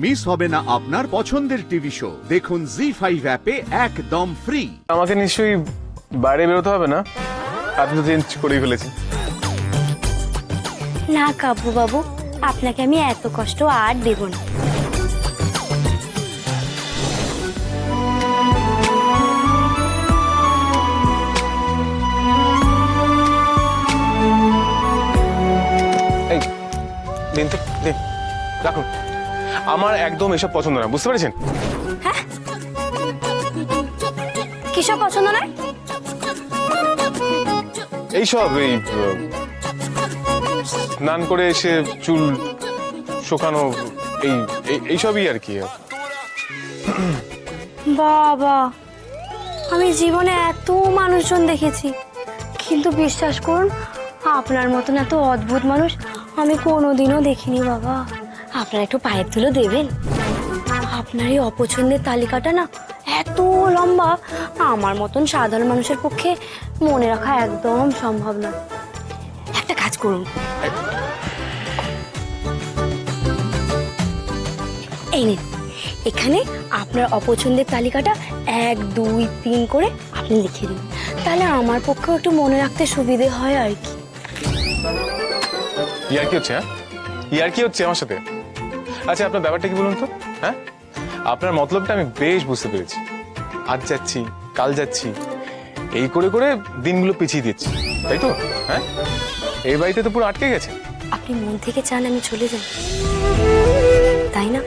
Miss হবে না আপনার পছন্দের টিভি শো। দেখুন জি5 অ্যাপে একদম ফ্রি। আমাকে নিশ্চয়ই বাইরে বেরোতে হবে না, আপনি তো চেঞ্জ করেই ফেলেছেন। না কাব্য বাবু, আপনাকে আমি এত কষ্ট আর দেব না। এই দিন তো দিন, রাখুন। আমার একদম এসব পছন্দ না, বুঝতে পেরেছেন? হ্যাঁ, কিসব পছন্দ নয়? এইসব এই স্নান করে এসে চুল শুকানো, এইসবই আর কি। বাবা, আমি জীবনে এত মানুষজন দেখেছি, কিন্তু বিশ্বাস করুন আপনার মতন এত অদ্ভুত মানুষ আমি কোনোদিনও দেখিনি। বাবা, আপনার একটু পায়ের ধুলো দেবেন? আপনার এই অপছন্দের তালিকাটা না এত লম্বা, আমার মতন সাধারণ মানুষের পক্ষে মনে রাখা একদম সম্ভব না। একটা কাজ করুন, এই নিন, এখানে আপনার অপছন্দের তালিকাটা 1, 2, 3 করে আপনি লিখে দিন, তাহলে আমার পক্ষেও একটু মনে রাখতে সুবিধে হয় আর কি। ইয়ার কি হচ্ছে? ইয়ার কি হচ্ছে আমার সাথে? আচ্ছা, আপনার ব্যাপারটা কি বলুন তো? হ্যাঁ, আপনার মতলবটা আমি বেশ বুঝতে পেরেছি। আজ যাচ্ছি, কাল যাচ্ছি, এই করে করে দিনগুলো পিছিয়ে দিচ্ছি, তাই তো? হ্যাঁ, এই বাড়িতে তো পুরো আটকে গেছে। আপনি মন থেকে চান আমি চলে যাই, তাই না?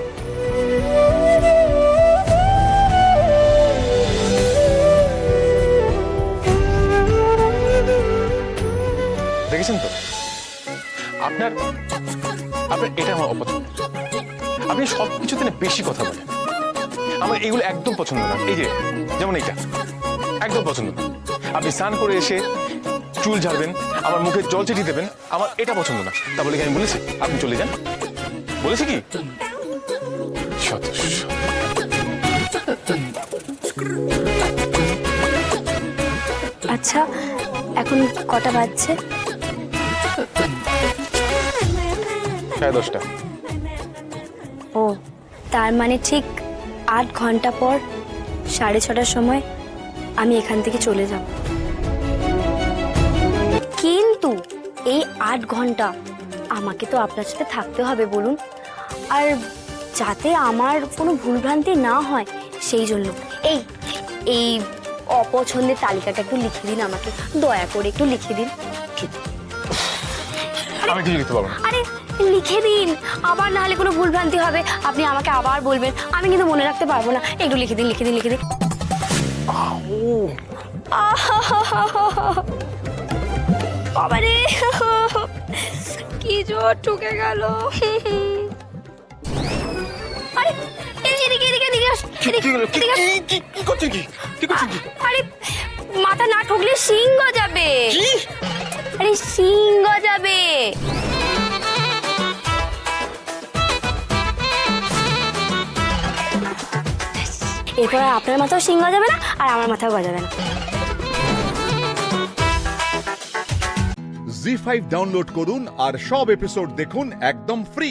দেখেছেন তো, আপনার আপনার এটা আমার অপছন্দ। আপনি সবকিছুতে বেশি কথা বলেন, আমার এগুলো একদম পছন্দ না। এই যে যেমন এইটা একদম পছন্দ না। আপনি স্নান করে এসে চুল ঝাড়বেন, আমার মুখে জল ছিটিয়ে দেবেন, আমার এটা পছন্দ না। তা বলে কি আমি বলেছি আপনি চলে যান? বলেছি কি? আচ্ছা, এখন কটা বাজছে? 10:30। ও, তার মানে ঠিক 8 ঘন্টা পর 6:30টার সময় আমি এখান থেকে চলে যাব। কিন্তু এই 8 ঘন্টা আমাকে তো আপনার সাথে থাকতে হবে বলুন, আর যাতে আমার কোনো ভুলভ্রান্তি না হয় সেই জন্য এই এই অপছন্দের তালিকাটা একটু লিখে দিন আমাকে, দয়া করে একটু লিখে দিন। আমি কিছু লিখতে পারবো না। আরে লিখে দিন, আবার না হলে কোনো ভুলভ্রান্তি হবে, আপনি আমাকে আবার বলবেন, আমি কিন্তু মনে রাখতে পারবো না। একটু লিখে দিন, লিখে দিন, লিখে দিন। বাবারে, কি জোর ঢুকে গেল। আরে এদিকে এদিকে এদিকে আরে, মাথা না ঠুকলে সিংহ যাবে। আরে সিংহ যাবে। এরপর আপনার মাথাও সিংহ যাবে না, আর আমার মাথাও গজাবে না। জি5 ডাউনলোড করুন আর সব এপিসোড দেখুন একদম ফ্রি।